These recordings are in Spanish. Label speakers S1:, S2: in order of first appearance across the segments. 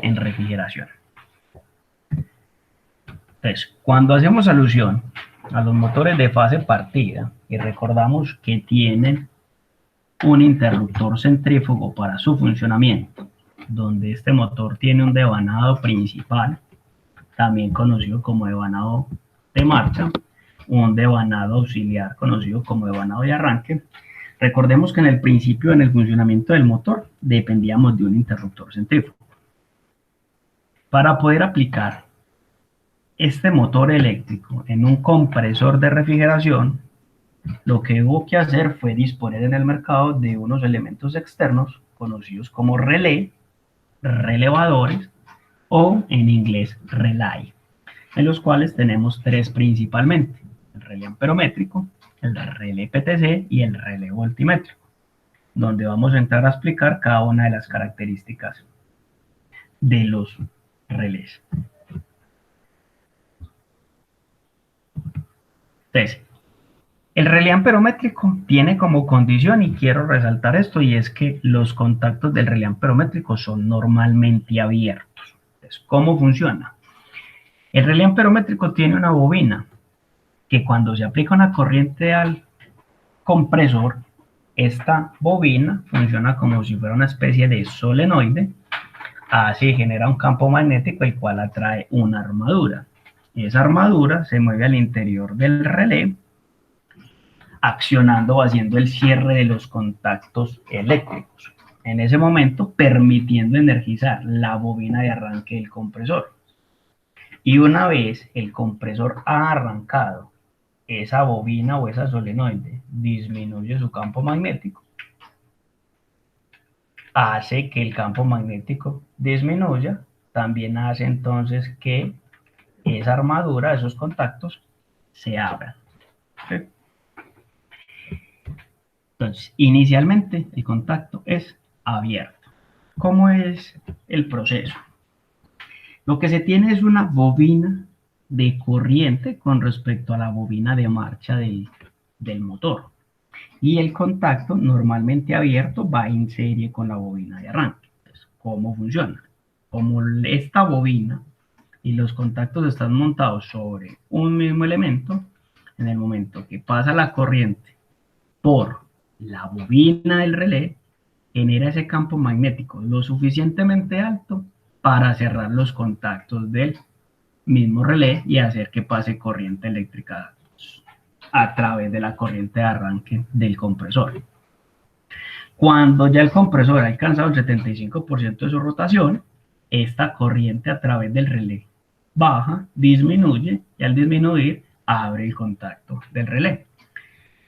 S1: en refrigeración. Entonces, cuando hacemos alusión a los motores de fase partida y recordamos que tienen un interruptor centrífugo para su funcionamiento, donde este motor tiene un devanado principal, también conocido como devanado de marcha, un devanado auxiliar conocido como devanado de arranque. Recordemos que en el principio, en el funcionamiento del motor, dependíamos de un interruptor centrífugo. Para poder aplicar este motor eléctrico en un compresor de refrigeración, lo que hubo que hacer fue disponer en el mercado de unos elementos externos conocidos como relé, relevadores o en inglés relay, en los cuales tenemos tres principalmente: el relé amperométrico, el relé PTC y el relé voltimétrico, donde vamos a entrar a explicar cada una de las características de los relés. Entonces, el relé amperométrico tiene como condición, y quiero resaltar esto, y es que los contactos del relé amperométrico son normalmente abiertos. Entonces, ¿cómo funciona? El relé amperométrico tiene una bobina que cuando se aplica una corriente al compresor, esta bobina funciona como si fuera una especie de solenoide, así genera un campo magnético el cual atrae una armadura. Esa armadura se mueve al interior del relé, accionando o haciendo el cierre de los contactos eléctricos. En ese momento, permitiendo energizar la bobina de arranque del compresor. Y una vez el compresor ha arrancado, esa bobina o esa solenoide disminuye su campo magnético, hace que el campo magnético disminuya, también hace entonces que esa armadura, esos contactos, se abran. ¿Sí? Entonces, inicialmente el contacto es abierto. ¿Cómo es el proceso? Lo que se tiene es una bobina de corriente con respecto a la bobina de marcha del motor. Y el contacto normalmente abierto va en serie con la bobina de arranque. Entonces, ¿cómo funciona? Como esta bobina y los contactos están montados sobre un mismo elemento, en el momento que pasa la corriente por la bobina del relé, genera ese campo magnético lo suficientemente alto para cerrar los contactos del mismo relé y hacer que pase corriente eléctrica a través de la corriente de arranque del compresor. Cuando ya el compresor ha alcanzado el 75% de su rotación, esta corriente a través del relé baja, disminuye, y al disminuir abre el contacto del relé.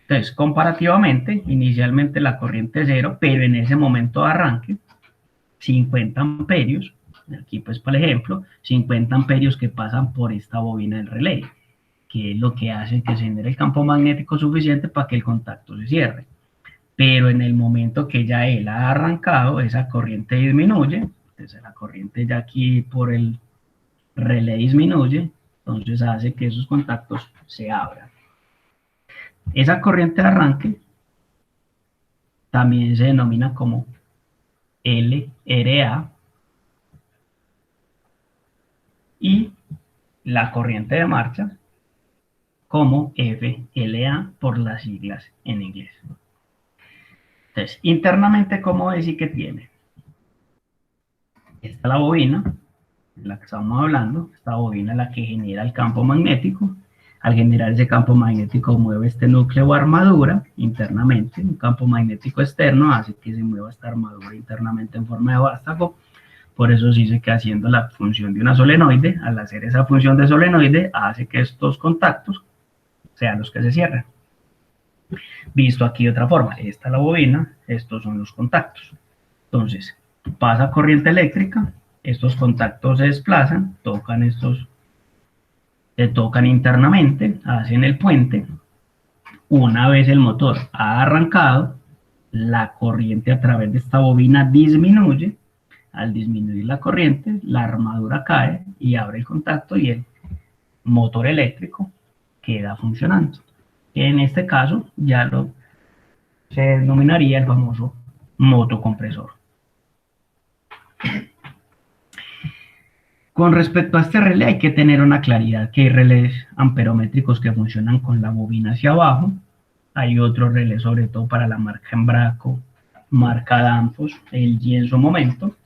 S1: Entonces, comparativamente, inicialmente la corriente es 0, pero en ese momento de arranque, 50 amperios, aquí pues por ejemplo, 50 amperios que pasan por esta bobina del relé, que es lo que hace que se genere el campo magnético suficiente para que el contacto se cierre. Pero en el momento que ya él ha arrancado, esa corriente disminuye, entonces la corriente ya aquí por el relé disminuye, entonces hace que esos contactos se abran. Esa corriente de arranque también se denomina como LRA, y la corriente de marcha como FLA por las siglas en inglés. Entonces, internamente, ¿cómo decir que tiene? Esta es la bobina, de la que estamos hablando. Esta bobina es la que genera el campo magnético. Al generar ese campo magnético mueve este núcleo o armadura internamente. Un campo magnético externo hace que se mueva esta armadura internamente en forma de vástago. Por eso se dice que haciendo la función de una solenoide, al hacer esa función de solenoide, hace que estos contactos sean los que se cierren. Visto aquí de otra forma, esta es la bobina, estos son los contactos. Entonces, pasa corriente eléctrica, estos contactos se desplazan, se tocan internamente, hacen el puente. Una vez el motor ha arrancado, la corriente a través de esta bobina disminuye. Al disminuir la corriente, la armadura cae y abre el contacto y el motor eléctrico queda funcionando. En este caso ya se denominaría el famoso motocompresor. Con respecto a este relé hay que tener una claridad que hay relés amperométricos que funcionan con la bobina hacia abajo, hay otros relés sobre todo para la marca Embraco, marca Danfoss, el y en su momento,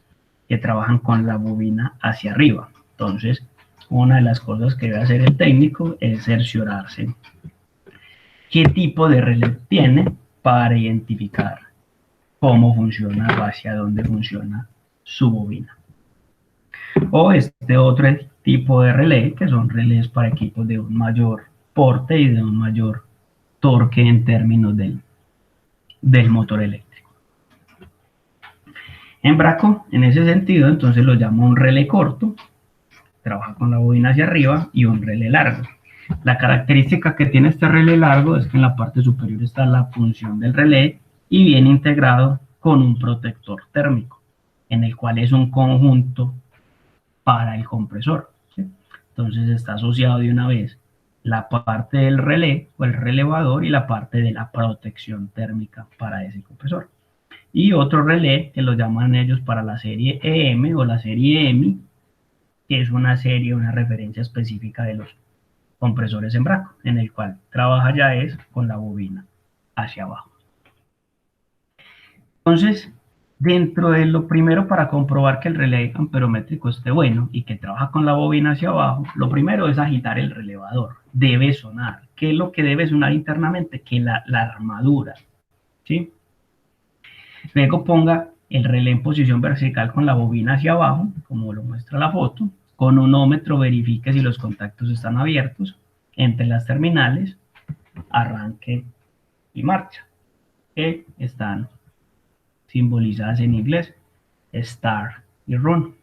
S1: que trabajan con la bobina hacia arriba. Entonces, una de las cosas que debe hacer el técnico es cerciorarse qué tipo de relé tiene para identificar cómo funciona o hacia dónde funciona su bobina. O este otro tipo de relé, que son relés para equipos de un mayor porte y de un mayor torque en términos del motor eléctrico. Embraco, en ese sentido, entonces lo llamo un relé corto, trabaja con la bobina hacia arriba, y un relé largo. La característica que tiene este relé largo es que en la parte superior está la función del relé y viene integrado con un protector térmico, en el cual es un conjunto para el compresor, ¿sí? Entonces está asociado de una vez la parte del relé o el relevador y la parte de la protección térmica para ese compresor. Y otro relé que lo llaman ellos para la serie EM o la serie EMI, que es una serie, una referencia específica de los compresores Embraco, en el cual trabaja ya es con la bobina hacia abajo. Entonces, dentro de lo primero para comprobar que el relé amperométrico esté bueno y que trabaja con la bobina hacia abajo, lo primero es agitar el relevador. Debe sonar. ¿Qué es lo que debe sonar internamente? Que la armadura, ¿sí? Luego ponga el relé en posición vertical con la bobina hacia abajo, como lo muestra la foto. Con un ómetro verifique si los contactos están abiertos entre las terminales, arranque y marcha, que están simbolizadas en inglés, start y run.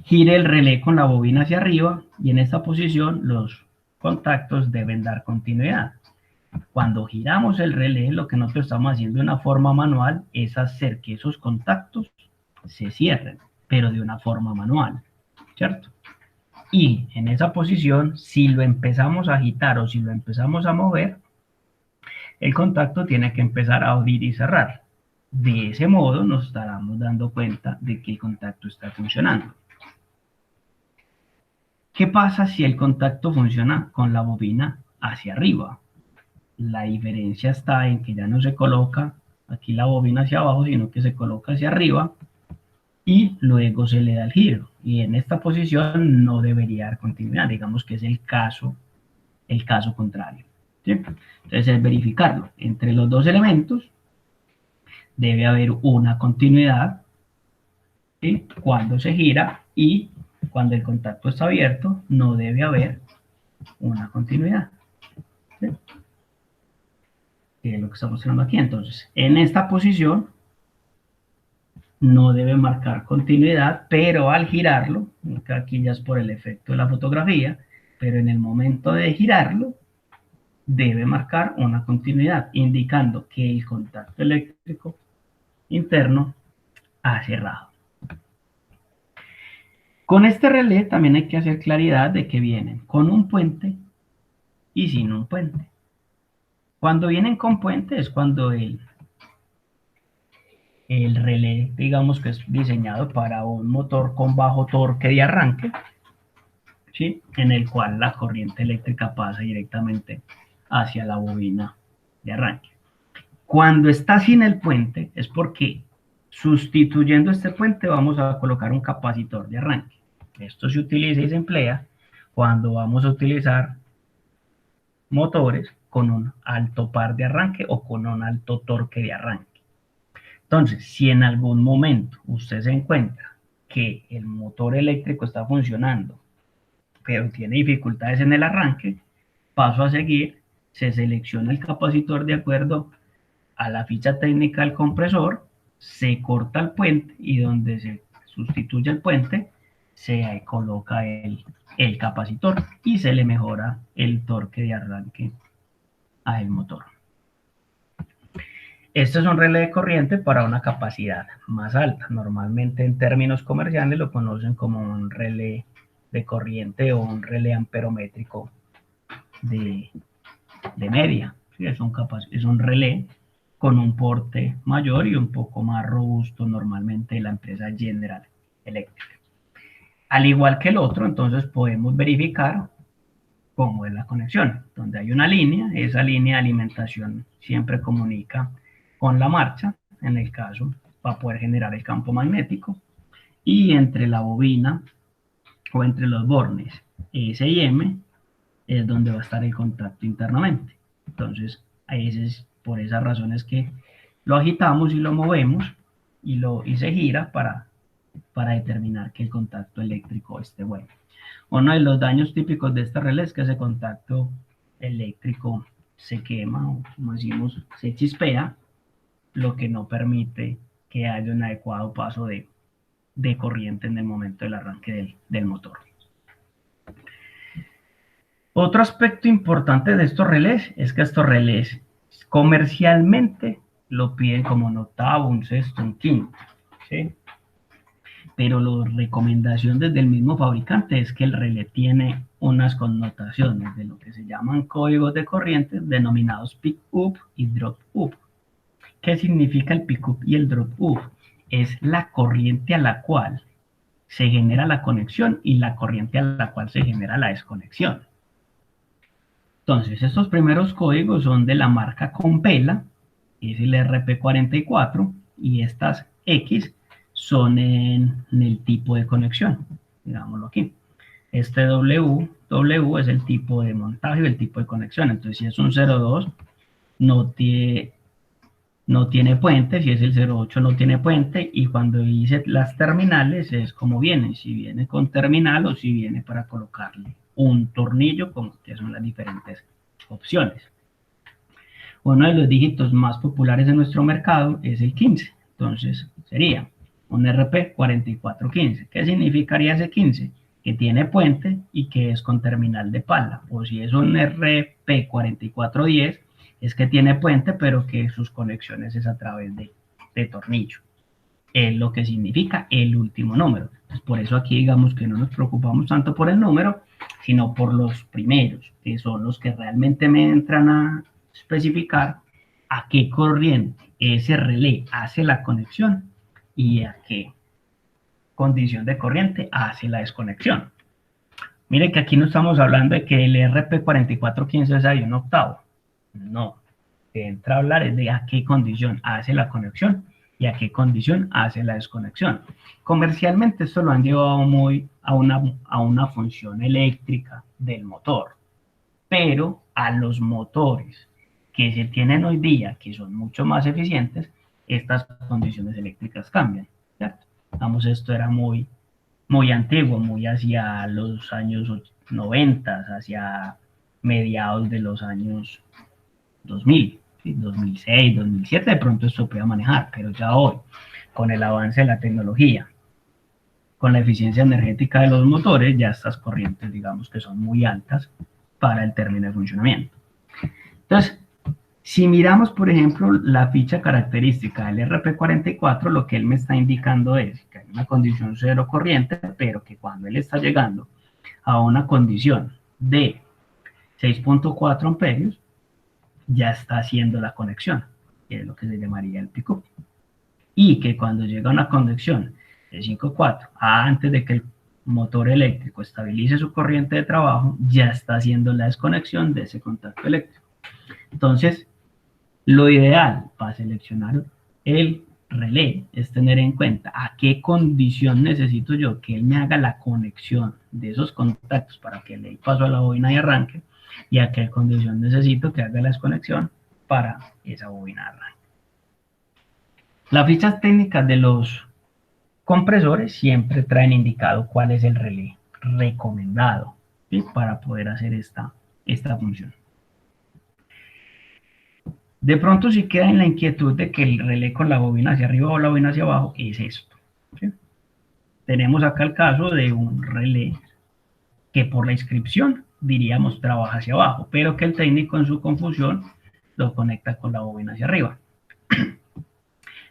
S1: Gire el relé con la bobina hacia arriba y en esta posición los contactos deben dar continuidad. Cuando giramos el relé, lo que nosotros estamos haciendo de una forma manual es hacer que esos contactos se cierren, pero de una forma manual, ¿cierto? Y en esa posición, si lo empezamos a agitar o si lo empezamos a mover, el contacto tiene que empezar a abrir y cerrar. De ese modo nos estaremos dando cuenta de que el contacto está funcionando. ¿Qué pasa si el contacto funciona con la bobina hacia arriba? La diferencia está en que ya no se coloca aquí la bobina hacia abajo, sino que se coloca hacia arriba y luego se le da el giro. Y en esta posición no debería dar continuidad, digamos que es el caso contrario, ¿sí? Entonces es verificarlo. Entre los dos elementos debe haber una continuidad, ¿sí? Cuando se gira, y cuando el contacto está abierto no debe haber una continuidad, ¿sí? Que es lo que estamos mostrando aquí. Entonces, en esta posición no debe marcar continuidad, pero al girarlo, aquí ya es por el efecto de la fotografía, pero en el momento de girarlo debe marcar una continuidad, indicando que el contacto eléctrico interno ha cerrado. Con este relé también hay que hacer claridad de que vienen con un puente y sin un puente. Cuando vienen con puente es cuando el relé, digamos que es diseñado para un motor con bajo torque de arranque, ¿sí? En el cual la corriente eléctrica pasa directamente hacia la bobina de arranque. Cuando está sin el puente es porque sustituyendo este puente vamos a colocar un capacitor de arranque. Esto se utiliza y se emplea cuando vamos a utilizar motores con un alto par de arranque o con un alto torque de arranque. Entonces, si en algún momento usted se encuentra que el motor eléctrico está funcionando, pero tiene dificultades en el arranque, paso a seguir, se selecciona el capacitor de acuerdo a la ficha técnica del compresor, se corta el puente y donde se sustituye el puente, se coloca el capacitor y se le mejora el torque de arranque al motor. Este es un relé de corriente para una capacidad más alta. Normalmente en términos comerciales lo conocen como un relé de corriente o un relé amperométrico de media. ¿Sí? Es un relé con un porte mayor y un poco más robusto normalmente de la empresa General Electric. Al igual que el otro, entonces podemos verificar cómo es la conexión. Donde hay una línea, esa línea de alimentación siempre comunica con la marcha, en el caso, para poder generar el campo magnético. Y entre la bobina o entre los bornes S y M es donde va a estar el contacto internamente. Entonces, es por esas razones que lo agitamos y lo movemos y se gira para determinar que el contacto eléctrico esté bueno. Uno de los daños típicos de este relé es que ese contacto eléctrico se quema o, como decimos, se chispea, lo que no permite que haya un adecuado paso de corriente en el momento del arranque del motor. Otro aspecto importante de estos relés es que estos relés comercialmente lo piden como un octavo, un sexto, un quinto, ¿sí? Pero la recomendación desde el mismo fabricante es que el relé tiene unas connotaciones de lo que se llaman códigos de corriente denominados pick-up y drop-up. ¿Qué significa el pick-up y el drop-up? Es la corriente a la cual se genera la conexión y la corriente a la cual se genera la desconexión. Entonces, estos primeros códigos son de la marca Compela, es el RP44, y estas X son en el tipo de conexión, digámoslo aquí. Este W es el tipo de montaje, el tipo de conexión. Entonces, si es un 02, no tiene puente, si es el 08 no tiene puente, y cuando dice las terminales es como viene, si viene con terminal o si viene para colocarle un tornillo, como que son las diferentes opciones. Uno de los dígitos más populares en nuestro mercado es el 15, entonces sería un RP4415. ¿Qué significaría ese 15? Que tiene puente y que es con terminal de pala, o si es un RP4410, es que tiene puente pero que sus conexiones es a través de tornillo. Es lo que significa el último número. Entonces, por eso aquí digamos que no nos preocupamos tanto por el número, sino por los primeros, que son los que realmente me entran a especificar a qué corriente ese relé hace la conexión y a qué condición de corriente hace la desconexión. Mire que aquí no estamos hablando de que el RP4415 es ahí un octavo. No. Que entra a hablar es de a qué condición hace la conexión y a qué condición hace la desconexión. Comercialmente esto lo han llevado muy a una función eléctrica del motor, pero a los motores que se tienen hoy día, que son mucho más eficientes, estas condiciones eléctricas cambian, ¿cierto? Vamos, esto era muy antiguo, muy hacia los años 90, hacia mediados de los años 2000, ¿sí? 2006, 2007, de pronto esto podía manejar, pero ya hoy, con el avance de la tecnología, con la eficiencia energética de los motores, ya estas corrientes, digamos que son muy altas para el término de funcionamiento. Entonces, si miramos, por ejemplo, la ficha característica del RP44, lo que él me está indicando es que hay una condición cero corriente, pero que cuando él está llegando a una condición de 6.4 amperios, ya está haciendo la conexión, que es lo que se llamaría el pick-up. Y que cuando llega a una conexión de 5.4, antes de que el motor eléctrico estabilice su corriente de trabajo, ya está haciendo la desconexión de ese contacto eléctrico. Entonces, lo ideal para seleccionar el relé es tener en cuenta a qué condición necesito yo que él me haga la conexión de esos contactos para que le dé paso a la bobina y arranque, y a qué condición necesito que haga la desconexión para esa bobina de arranque. Las fichas técnicas de los compresores siempre traen indicado cuál es el relé recomendado, ¿sí? Para poder hacer esta función. De pronto si queda en la inquietud de que el relé con la bobina hacia arriba o la bobina hacia abajo es esto, ¿sí? Tenemos acá el caso de un relé que por la inscripción diríamos trabaja hacia abajo, pero que el técnico en su confusión lo conecta con la bobina hacia arriba.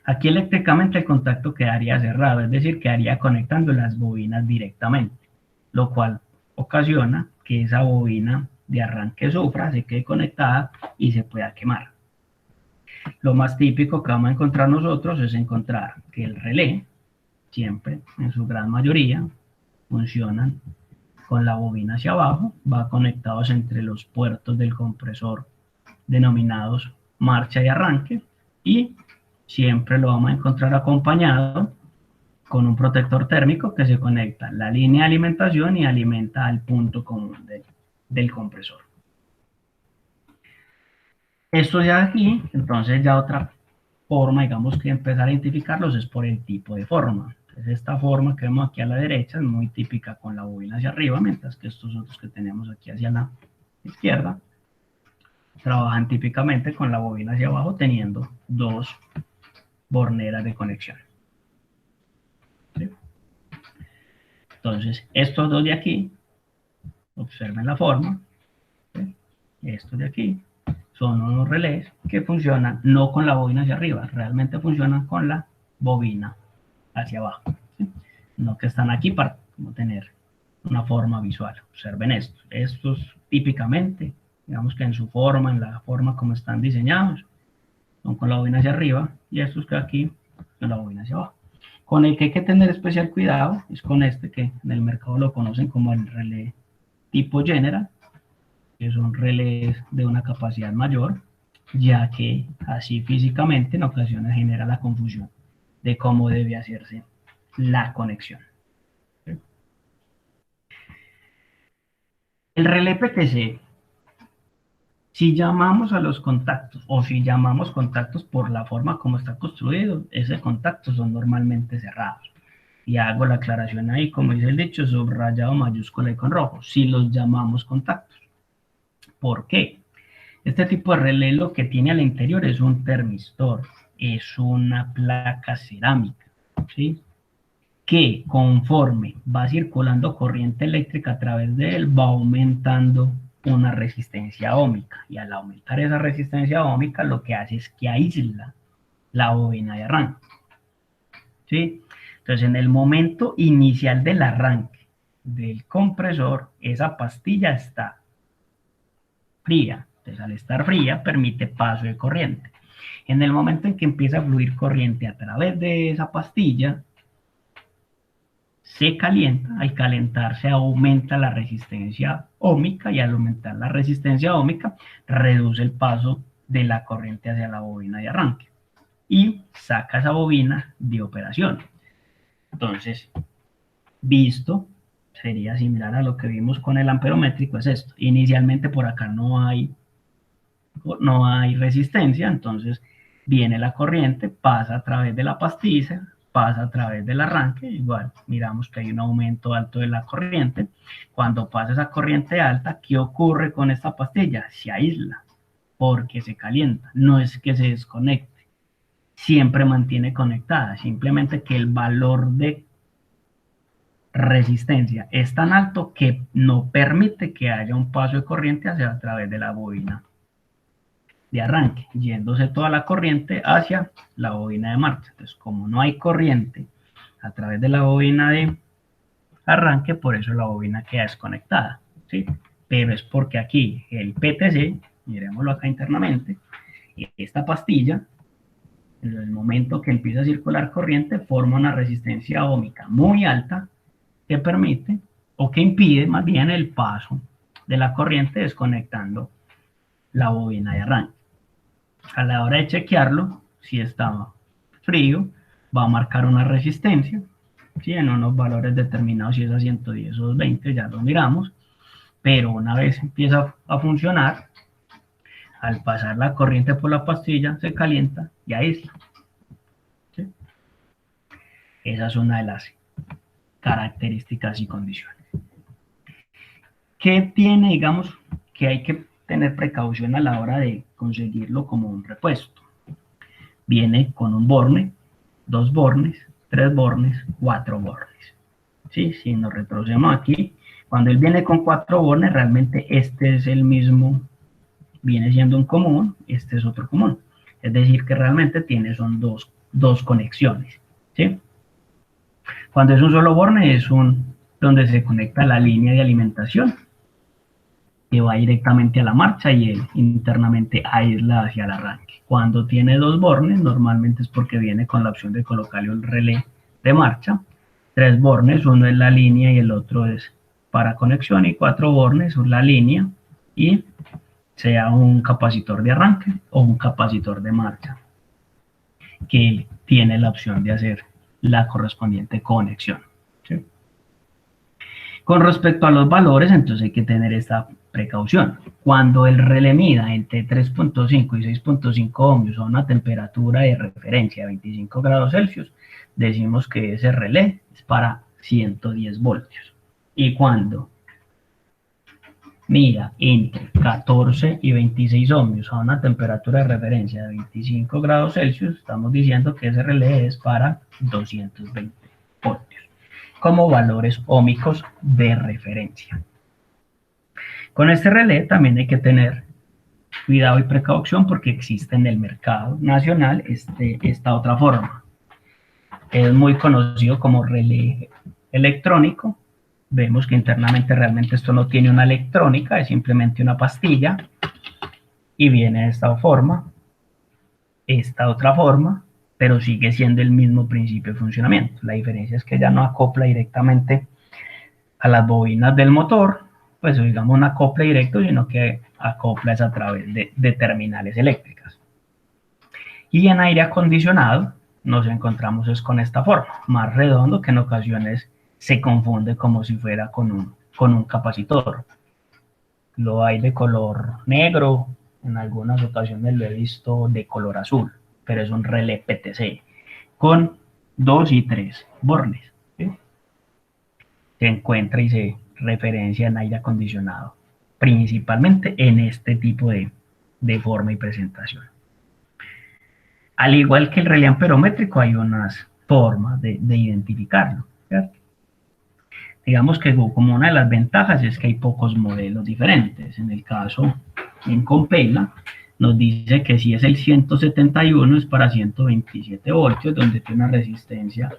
S1: Aquí eléctricamente el contacto quedaría cerrado, es decir, quedaría conectando las bobinas directamente, lo cual ocasiona que esa bobina de arranque sufra, se quede conectada y se pueda quemar. Lo más típico que vamos a encontrar nosotros es encontrar que el relé, siempre, en su gran mayoría, funcionan con la bobina hacia abajo, va conectados entre los puertos del compresor denominados marcha y arranque, y siempre lo vamos a encontrar acompañado con un protector térmico que se conecta a la línea de alimentación y alimenta al punto común del compresor. Esto ya aquí, entonces ya otra forma, digamos, que empezar a identificarlos es por el tipo de forma. Entonces esta forma que vemos aquí a la derecha es muy típica con la bobina hacia arriba, mientras que estos otros que tenemos aquí hacia la izquierda trabajan típicamente con la bobina hacia abajo teniendo dos borneras de conexión. ¿Sí? Entonces estos dos de aquí, observen la forma, ¿sí? Estos de aquí son unos relés que funcionan no con la bobina hacia arriba, realmente funcionan con la bobina hacia abajo, ¿sí? No que están aquí para no tener una forma visual. Observen esto. Estos típicamente, digamos que en su forma, en la forma como están diseñados, son con la bobina hacia arriba, y estos que aquí con la bobina hacia abajo. Con el que hay que tener especial cuidado es con este que en el mercado lo conocen como el relé tipo General, que son relés de una capacidad mayor, ya que así físicamente en ocasiones genera la confusión de cómo debe hacerse la conexión. El relé PTC, si llamamos a los contactos o si llamamos contactos por la forma como está construido, esos contactos son normalmente cerrados. Y hago la aclaración ahí, como dice el dicho, subrayado, mayúscula y con rojo, si los llamamos contactos. ¿Por qué? Este tipo de relé lo que tiene al interior es un termistor, es una placa cerámica, ¿sí? Que conforme va circulando corriente eléctrica a través de él, va aumentando una resistencia óhmica, y al aumentar esa resistencia óhmica lo que hace es que aísla la bobina de arranque, ¿sí? Entonces en el momento inicial del arranque del compresor, esa pastilla está fría. Entonces al estar fría permite paso de corriente. En el momento en que empieza a fluir corriente a través de esa pastilla, se calienta. Al calentarse aumenta la resistencia óhmica, y al aumentar la resistencia óhmica reduce el paso de la corriente hacia la bobina de arranque y saca esa bobina de operación. Entonces, visto, sería similar a lo que vimos con el amperométrico, es esto. Inicialmente por acá no hay resistencia, entonces viene la corriente, pasa a través de la pastilla, pasa a través del arranque, igual miramos que hay un aumento alto de la corriente. Cuando pasa esa corriente alta, ¿qué ocurre con esta pastilla? Se aísla porque se calienta, no es que se desconecte, siempre mantiene conectada, simplemente que el valor de resistencia es tan alto que no permite que haya un paso de corriente hacia a través de la bobina de arranque, yéndose toda la corriente hacia la bobina de marcha. Entonces, como no hay corriente a través de la bobina de arranque, por eso la bobina queda desconectada, ¿sí? Pero es porque aquí el PTC, miremoslo acá internamente, esta pastilla, en el momento que empieza a circular corriente, forma una resistencia óhmica muy alta que permite, o que impide más bien el paso de la corriente desconectando la bobina de arranque. A la hora de chequearlo, si está frío, va a marcar una resistencia, ¿sí? En unos valores determinados, si es a 110 o 220, ya lo miramos, pero una vez empieza a funcionar, al pasar la corriente por la pastilla, se calienta y aísla, ¿sí? Esa es una de las características y condiciones. ¿Qué tiene, digamos, que hay que tener precaución a la hora de conseguirlo como un repuesto? Viene con un borne, 2 bornes, 3 bornes, 4 bornes. ¿Sí? Si nos retrocedemos aquí, cuando él viene con 4 bornes, realmente este es el mismo, viene siendo un común, este es otro común. Es decir, que realmente son dos conexiones, ¿sí? Cuando es un solo borne, es donde se conecta la línea de alimentación, que va directamente a la marcha, y él internamente aísla hacia el arranque. Cuando tiene 2 bornes, normalmente es porque viene con la opción de colocarle un relé de marcha, 3 bornes, uno es la línea y el otro es para conexión, y 4 bornes son la línea y sea un capacitor de arranque o un capacitor de marcha, que tiene la opción de hacer la correspondiente conexión. ¿Sí? Con respecto a los valores, entonces hay que tener esta precaución. Cuando el relé mida entre 3.5 y 6.5 ohmios a una temperatura de referencia de 25 grados Celsius, decimos que ese relé es para 110 voltios. Y cuando mida entre 14 y 26 ohmios a una temperatura de referencia de 25 grados Celsius, estamos diciendo que ese relé es para 220 voltios, como valores ohmicos de referencia. Con este relé también hay que tener cuidado y precaución porque existe en el mercado nacional esta otra forma. Es muy conocido como relé electrónico. Vemos que internamente realmente esto no tiene una electrónica, es simplemente una pastilla y viene de esta forma, esta otra forma, pero sigue siendo el mismo principio de funcionamiento. La diferencia es que ya no acopla directamente a las bobinas del motor, pues digamos un acople directo, sino que acopla es a través de terminales eléctricas. Y en aire acondicionado nos encontramos es con esta forma, más redondo, que en ocasiones se confunde como si fuera con un capacitor. Lo hay de color negro, en algunas ocasiones lo he visto de color azul, pero es un relé PTC con 2 y 3 bornes. ¿Sí? Se encuentra y se referencia en aire acondicionado, principalmente en este tipo de forma y presentación. Al igual que el relé amperométrico, hay unas formas de identificarlo, ¿cierto? Digamos que como una de las ventajas es que hay pocos modelos diferentes. En el caso, en Compela, nos dice que si es el 171 es para 127 voltios, donde tiene una resistencia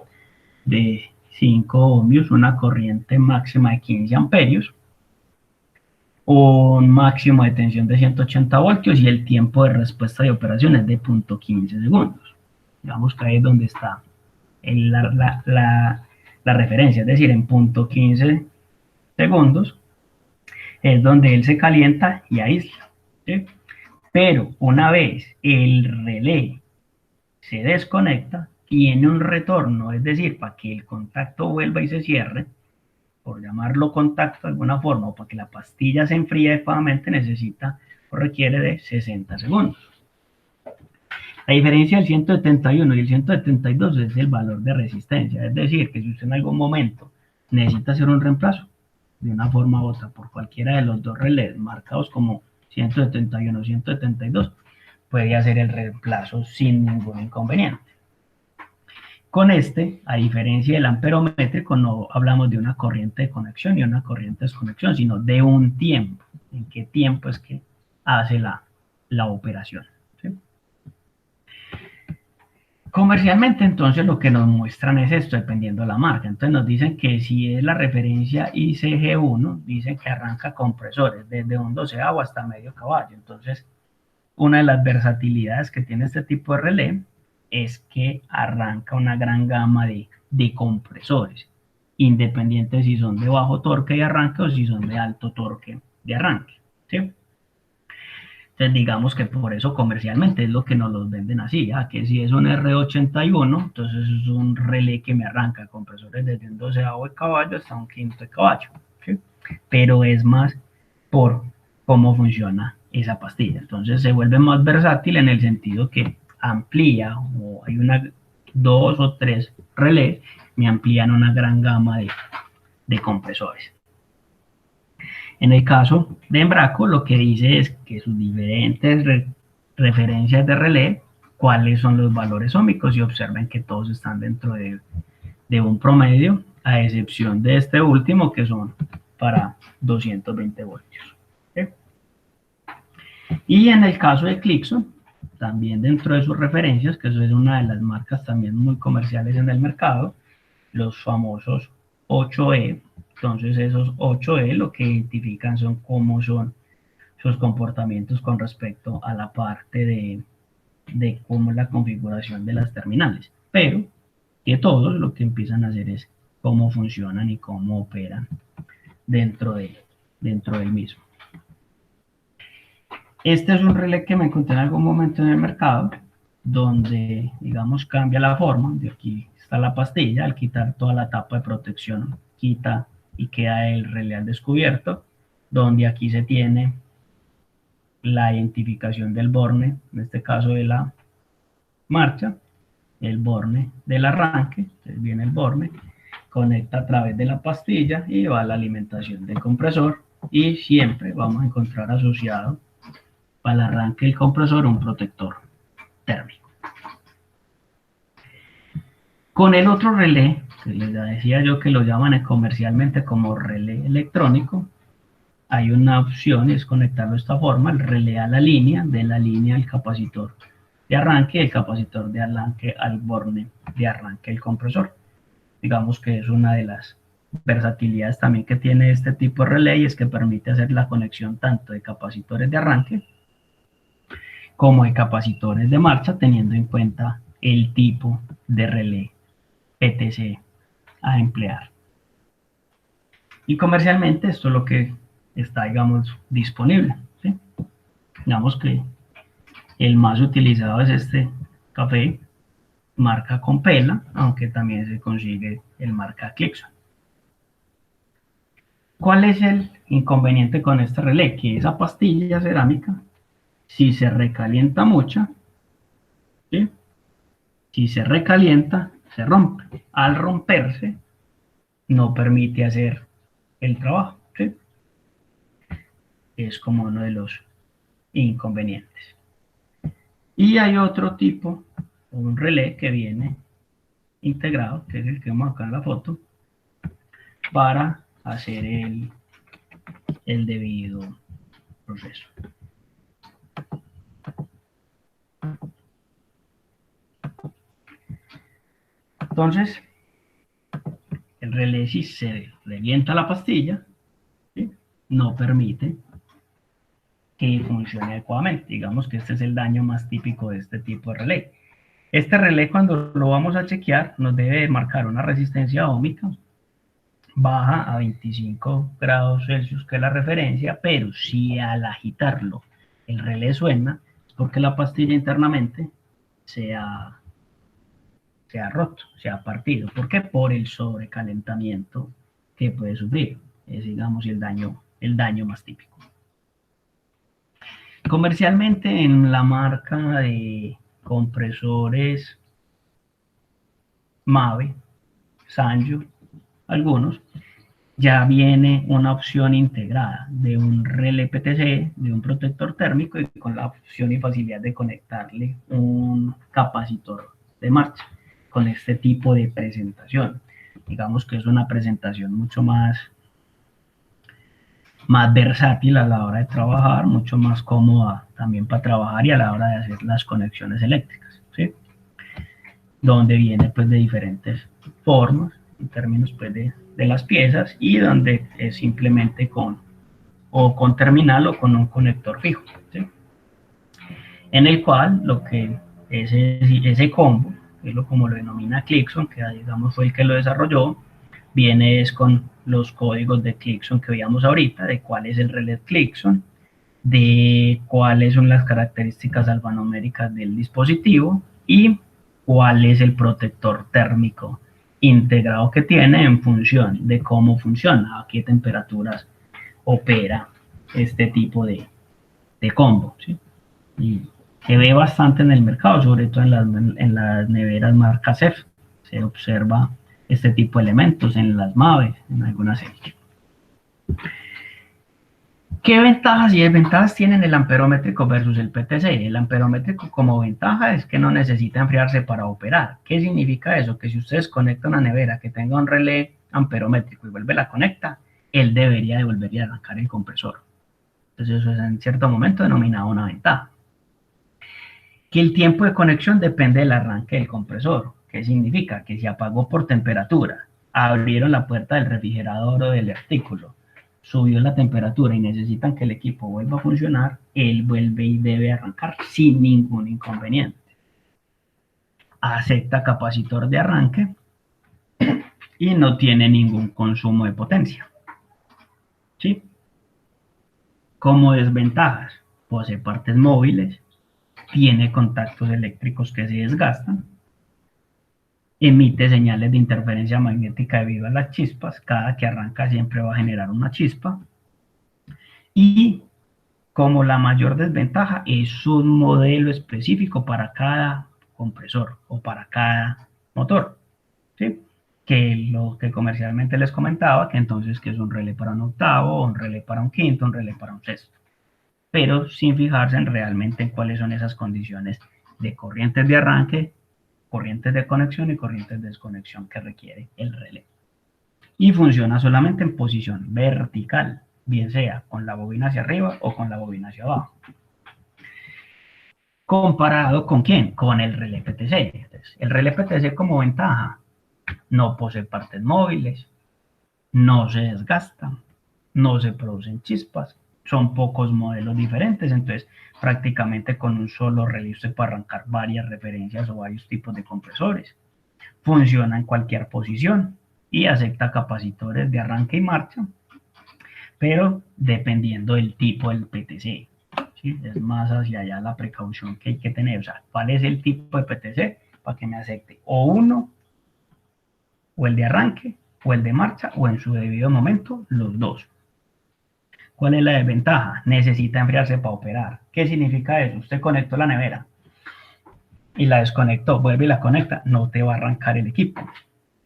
S1: de 5 ohmios, una corriente máxima de 15 amperios, un máximo de tensión de 180 voltios y el tiempo de respuesta de operación es de 0.15 segundos. Digamos que ahí es donde está la referencia, es decir, en 0.15 segundos es donde él se calienta y aísla. ¿Sí? Pero una vez el relé se desconecta, tiene un retorno, es decir, para que el contacto vuelva y se cierre, por llamarlo contacto de alguna forma, o para que la pastilla se enfríe adecuadamente, necesita o requiere de 60 segundos. La diferencia del 171 y el 172 es el valor de resistencia, es decir, que si usted en algún momento necesita hacer un reemplazo de una forma u otra por cualquiera de los dos relés marcados como 171 o 172, puede hacer el reemplazo sin ningún inconveniente. Con este, a diferencia del amperométrico, no hablamos de una corriente de conexión y una corriente de desconexión, sino de un tiempo. ¿En qué tiempo es que hace la operación? ¿Sí? Comercialmente, entonces, lo que nos muestran es esto, dependiendo de la marca. Entonces, nos dicen que si es la referencia ICG1, dicen que arranca compresores desde un 12avo hasta medio caballo. Entonces, una de las versatilidades que tiene este tipo de relé es que arranca una gran gama de compresores, independiente si son de bajo torque de arranque o si son de alto torque de arranque. ¿Sí? Entonces digamos que por eso comercialmente es lo que nos los venden así, que si es un R81, entonces es un relé que me arranca compresores desde un 12avo de caballo hasta un quinto de caballo. ¿Sí? Pero es más por cómo funciona esa pastilla. Entonces se vuelve más versátil en el sentido que amplía, o hay dos o tres relés, me amplían una gran gama de compresores. En el caso de Embraco, lo que dice es que sus diferentes referencias de relé, cuáles son los valores óhmicos, y observen que todos están dentro de un promedio, a excepción de este último, que son para 220 voltios. ¿Sí? Y en el caso de Clixon, también dentro de sus referencias, que eso es una de las marcas también muy comerciales en el mercado, los famosos 8E. Entonces esos 8E lo que identifican son cómo son sus comportamientos con respecto a la parte de cómo es la configuración de las terminales. Pero que todos lo que empiezan a hacer es cómo funcionan y cómo operan dentro del mismo. Este es un relé que me encontré en algún momento en el mercado, donde, digamos, cambia la forma. De aquí está la pastilla, al quitar toda la tapa de protección, quita y queda el relé al descubierto, donde aquí se tiene la identificación del borne, en este caso de la marcha, el borne del arranque, entonces viene el borne, conecta a través de la pastilla y va a la alimentación del compresor, y siempre vamos a encontrar asociado para el arranque del compresor un protector térmico. Con el otro relé, que les decía yo que lo llaman comercialmente como relé electrónico, hay una opción, es conectarlo de esta forma, el relé a la línea, de la línea al capacitor de arranque, el capacitor de arranque al borne de arranque del compresor. Digamos que es una de las versatilidades también que tiene este tipo de relé, y es que permite hacer la conexión tanto de capacitores de arranque como de capacitores de marcha, teniendo en cuenta el tipo de relé PTC a emplear. Y comercialmente esto es lo que está, digamos, disponible, ¿sí? Digamos que el más utilizado es este café, marca Compela, aunque también se consigue el marca Clixon. ¿Cuál es el inconveniente con este relé? Que esa pastilla cerámica, si se recalienta mucho, ¿sí? Si se recalienta, se rompe. Al romperse, no permite hacer el trabajo, ¿sí? Es como uno de los inconvenientes. Y hay otro tipo, un relé que viene integrado, que es el que vemos acá en la foto, para hacer el debido proceso. Entonces, el relé, si se revienta la pastilla, ¿sí?, no permite que funcione adecuadamente. Digamos que este es el daño más típico de este tipo de relé. Este relé, cuando lo vamos a chequear, nos debe marcar una resistencia ohmica baja a 25 grados Celsius, que es la referencia, pero si al agitarlo el relé suena, es porque la pastilla internamente se ha roto, se ha partido. ¿Por qué? Por el sobrecalentamiento que puede sufrir. Es, digamos, el daño más típico. Comercialmente, en la marca de compresores Mave, Sanyo, algunos, ya viene una opción integrada de un relé PTC, de un protector térmico, y con la opción y facilidad de conectarle un capacitor de marcha con este tipo de presentación. Digamos que es una presentación mucho más versátil a la hora de trabajar, mucho más cómoda también para trabajar y a la hora de hacer las conexiones eléctricas, ¿sí? Donde viene pues de diferentes formas, en términos pues de las piezas, y donde es simplemente con terminal o con un conector fijo, ¿sí? En el cual lo que ese combo, que es como lo denomina Clixon, que digamos fue el que lo desarrolló, viene es con los códigos de Clixon que veíamos ahorita, de cuál es el relé Clixon, de cuáles son las características alfanuméricas del dispositivo y cuál es el protector térmico integrado que tiene en función de cómo funciona, a qué temperaturas opera este tipo de combo, ¿sí? Y se ve bastante en el mercado, sobre todo en las neveras marca CEF. Se observa este tipo de elementos en las Mave, en algunas series. ¿Qué ventajas y desventajas tienen el amperométrico versus el PTC? El amperométrico, como ventaja, es que no necesita enfriarse para operar. ¿Qué significa eso? Que si ustedes conectan una nevera que tenga un relé amperométrico y vuelve la conecta, él debería de volver a arrancar el compresor. Entonces eso es en cierto momento denominado una ventaja. Que el tiempo de conexión depende del arranque del compresor. ¿Qué significa? Que si apagó por temperatura, abrieron la puerta del refrigerador o del artículo, subió la temperatura y necesitan que el equipo vuelva a funcionar, él vuelve y debe arrancar sin ningún inconveniente. Acepta capacitor de arranque y no tiene ningún consumo de potencia. ¿Sí? Como desventajas, posee partes móviles, tiene contactos eléctricos que se desgastan, emite señales de interferencia magnética debido a las chispas, cada que arranca siempre va a generar una chispa, y como la mayor desventaja es un modelo específico para cada compresor o para cada motor, ¿sí? Que lo que comercialmente les comentaba, que entonces que es un relé para un octavo, un relé para un quinto, un relé para un sexto, pero sin fijarse en realmente en cuáles son esas condiciones de corrientes de arranque, corrientes de conexión y corrientes de desconexión que requiere el relé. Y funciona solamente en posición vertical, bien sea con la bobina hacia arriba o con la bobina hacia abajo. ¿Comparado con quién? Con el relé PTC. Entonces, el relé PTC como ventaja, no posee partes móviles, no se desgasta, no se producen chispas, son pocos modelos diferentes, entonces prácticamente con un solo relé usted puede arrancar varias referencias o varios tipos de compresores. Funciona en cualquier posición y acepta capacitores de arranque y marcha, pero dependiendo del tipo del PTC. ¿Sí? Es más hacia allá la precaución que hay que tener. O sea, ¿cuál es el tipo de PTC para que me acepte? O uno, o el de arranque, o el de marcha, o en su debido momento, los dos. ¿Cuál es la desventaja? Necesita enfriarse para operar. ¿Qué significa eso? Usted conectó la nevera y la desconectó, vuelve y la conecta, no te va a arrancar el equipo.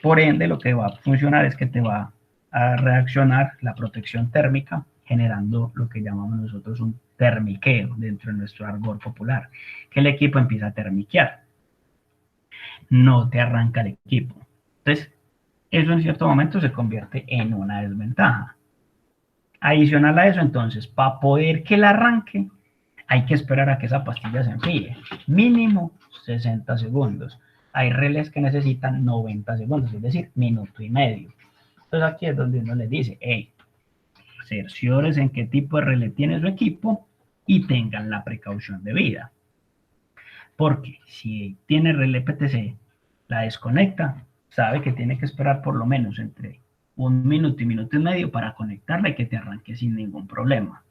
S1: Por ende, lo que va a funcionar es que te va a reaccionar la protección térmica, generando lo que llamamos nosotros un termiqueo dentro de nuestro argot popular, que el equipo empieza a termiquear. No te arranca el equipo. Entonces, eso en cierto momento se convierte en una desventaja. Adicional a eso, entonces, para poder que el arranque, hay que esperar a que esa pastilla se enfríe. Mínimo 60 segundos. Hay relés que necesitan 90 segundos, es decir, minuto y medio. Entonces aquí es donde uno les dice, hey, cerciores en qué tipo de relé tiene su equipo y tengan la precaución debida. Porque si tiene relé PTC, la desconecta, sabe que tiene que esperar por lo menos entre un minuto y minuto y medio para conectarla y que te arranque sin ningún problema.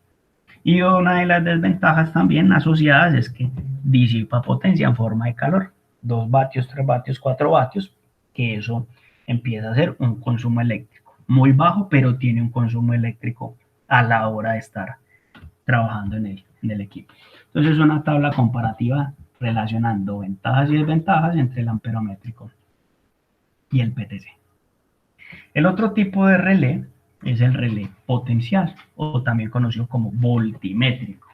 S1: Y una de las desventajas también asociadas es que disipa potencia en forma de calor. 2 vatios, 3 vatios, 4 vatios, que eso empieza a ser un consumo eléctrico. Muy bajo, pero tiene un consumo eléctrico a la hora de estar trabajando en el equipo. Entonces es una tabla comparativa relacionando ventajas y desventajas entre el amperométrico y el PTC. El otro tipo de relé es el relé potencial o también conocido como voltimétrico.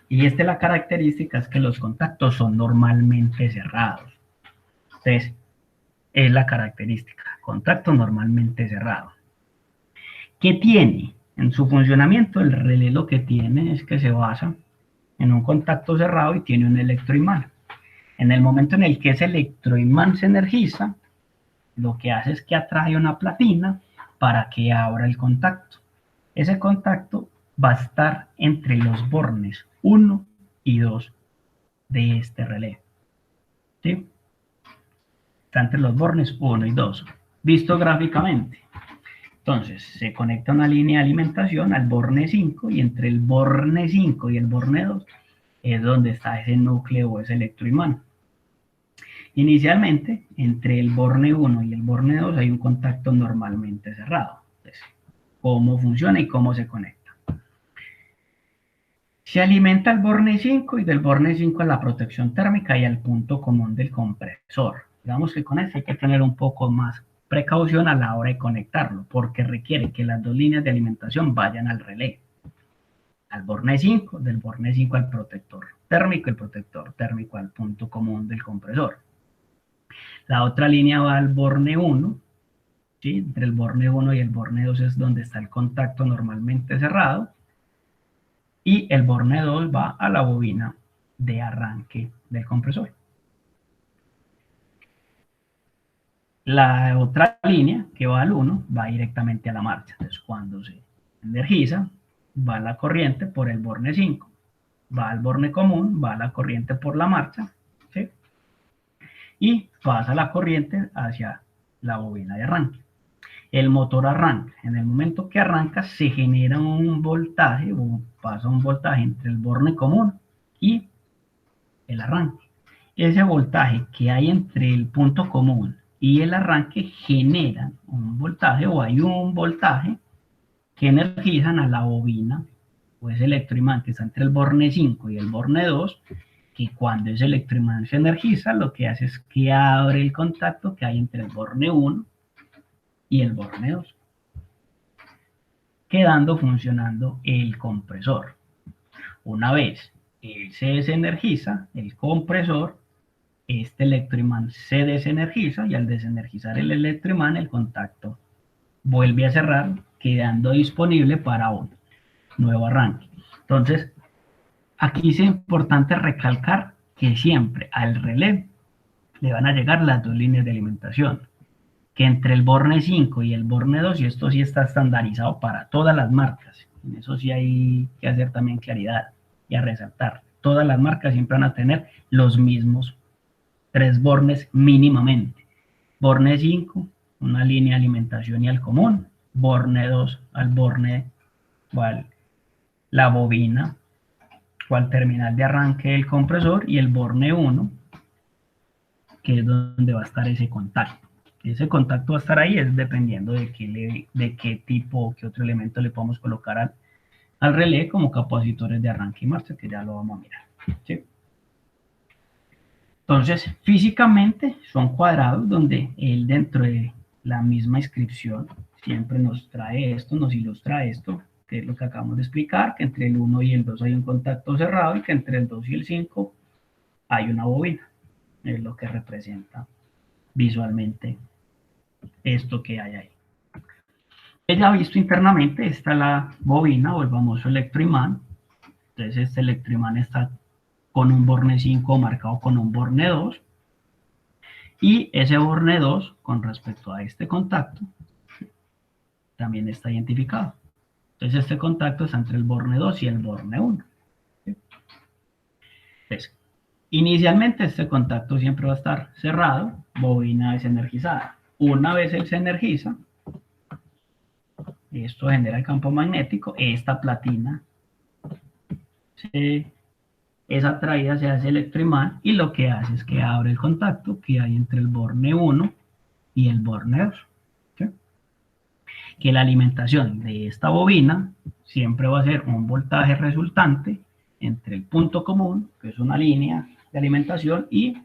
S1: Y la característica es que los contactos son normalmente cerrados. Entonces, es la característica, contacto normalmente cerrado. ¿Qué tiene? En su funcionamiento, el relé lo que tiene es que se basa en un contacto cerrado y tiene un electroimán. En el momento en el que ese electroimán se energiza, lo que hace es que atrae una platina para que abra el contacto. Ese contacto va a estar entre los bornes 1 y 2 de este relé. ¿Sí? Está entre los bornes 1 y 2. Visto gráficamente. Entonces, se conecta una línea de alimentación al borne 5 y entre el borne 5 y el borne 2 es donde está ese núcleo o ese electroimán. Inicialmente, entre el borne 1 y el borne 2 hay un contacto normalmente cerrado. Entonces, ¿cómo funciona y cómo se conecta? Se alimenta el borne 5 y del borne 5 a la protección térmica y al punto común del compresor. Digamos que con esto hay que tener un poco más precaución a la hora de conectarlo, porque requiere que las dos líneas de alimentación vayan al relé. Al borne 5, del borne 5 al protector térmico, el protector térmico al punto común del compresor. La otra línea va al borne 1, ¿sí? Entre el borne 1 y el borne 2 es donde está el contacto normalmente cerrado. Y el borne 2 va a la bobina de arranque del compresor. La otra línea que va al 1 va directamente a la marcha. Entonces, cuando se energiza, va la corriente por el borne 5, va al borne común, va la corriente por la marcha, ¿sí? Y pasa la corriente hacia la bobina de arranque. el motor arranca. En el momento que arranca se genera un voltaje o pasa un voltaje entre el borne común y el arranque. Ese voltaje que hay entre el punto común y el arranque genera un voltaje o hay un voltaje que energizan a la bobina o ese electroimán que está entre el borne 5 y el borne 2, que cuando ese electroimán se energiza, lo que hace es que abre el contacto que hay entre el borne 1 y el borne 2, quedando funcionando el compresor. Una vez él se desenergiza, el compresor, este electroimán se desenergiza y al desenergizar el electroimán, el contacto vuelve a cerrar, quedando disponible para un nuevo arranque. Entonces, aquí es importante recalcar que siempre al relé le van a llegar las dos líneas de alimentación, que entre el borne 5 y el borne 2, y esto sí está estandarizado para todas las marcas, en eso sí hay que hacer también claridad y a resaltar, todas las marcas siempre van a tener los mismos 3 bornes mínimamente. Borne 5, una línea de alimentación y al común, borne 2 al borne cual la bobina o al terminal de arranque del compresor y el borne 1, que es donde va a estar ese contacto. Ese contacto va a estar ahí, es dependiendo de qué tipo, qué otro elemento le podemos colocar al relé como capacitores de arranque y marcha, que ya lo vamos a mirar. ¿Sí? Entonces, físicamente son cuadrados donde él dentro de la misma inscripción siempre nos trae esto, nos ilustra esto, que es lo que acabamos de explicar, que entre el 1 y el 2 hay un contacto cerrado y que entre el 2 y el 5 hay una bobina. Es lo que representa visualmente esto que hay ahí. Ella ha visto internamente, está la bobina o el famoso electroimán. Entonces este electroimán está con un borne 5 marcado con un borne 2. Y ese borne 2, con respecto a este contacto, también está identificado. Entonces este contacto está entre el borne 2 y el borne 1. Entonces, inicialmente este contacto siempre va a estar cerrado, bobina desenergizada. Una vez él se energiza, esto genera el campo magnético, esta platina es atraída hacia ese electroimán y lo que hace es que abre el contacto que hay entre el borne 1 y el borne 2. ¿Sí? Que la alimentación de esta bobina siempre va a ser un voltaje resultante entre el punto común, que es una línea de alimentación, y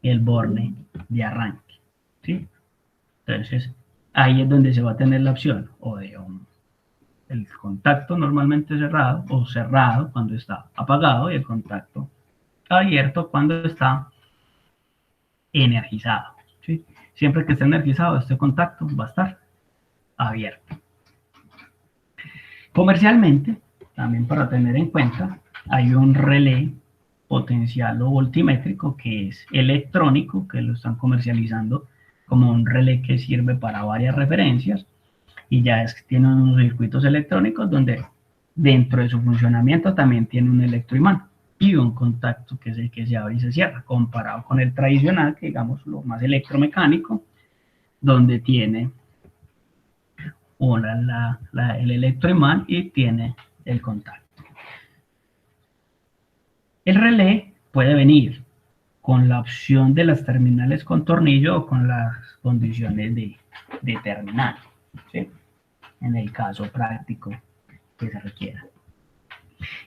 S1: el borne de arranque. ¿Sí? Entonces, ahí es donde se va a tener la opción o de el contacto normalmente cerrado o cerrado cuando está apagado y el contacto abierto cuando está energizado. ¿Sí? Siempre que esté energizado, este contacto va a estar abierto. Comercialmente, también para tener en cuenta, hay un relé potencial o voltimétrico que es electrónico, que lo están comercializando como un relé que sirve para varias referencias y ya es que tiene unos circuitos electrónicos donde dentro de su funcionamiento también tiene un electroimán y un contacto que es el que se abre y se cierra, comparado con el tradicional, que digamos lo más electromecánico, donde tiene el electroimán y tiene el contacto. El relé puede venir con la opción de las terminales con tornillo o con las condiciones de terminal, ¿sí? En el caso práctico que se requiera.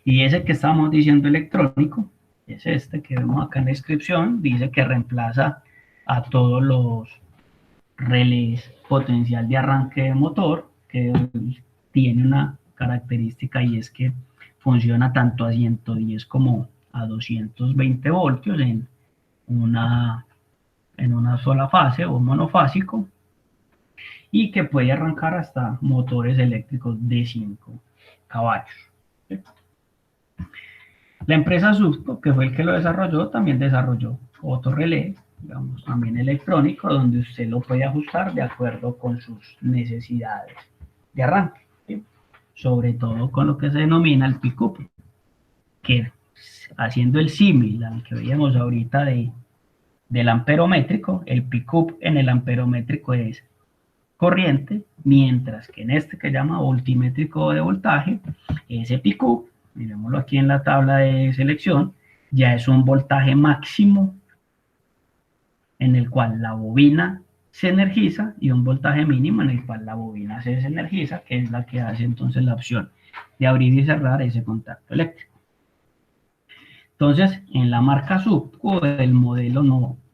S1: Y ese que estamos diciendo electrónico es este que vemos acá en la descripción, dice que reemplaza a todos los relés potencial de arranque de motor, que tiene una característica y es que funciona tanto a 110 como a 220 voltios en una sola fase o monofásico y que puede arrancar hasta motores eléctricos de 5 caballos. La empresa Subco, que fue el que lo desarrolló, también desarrolló otro relé, digamos, también electrónico, donde usted lo puede ajustar de acuerdo con sus necesidades de arranque, ¿sí? Sobre todo con lo que se denomina el pick-up, que haciendo el símil al que veíamos ahorita del amperométrico, el pick-up en el amperométrico es corriente, mientras que en este que llama voltimétrico de voltaje, ese pico, miremoslo aquí en la tabla de selección, ya es un voltaje máximo en el cual la bobina se energiza y un voltaje mínimo en el cual la bobina se desenergiza, que es la que hace entonces la opción de abrir y cerrar ese contacto eléctrico. Entonces, en la marca Subco, el modelo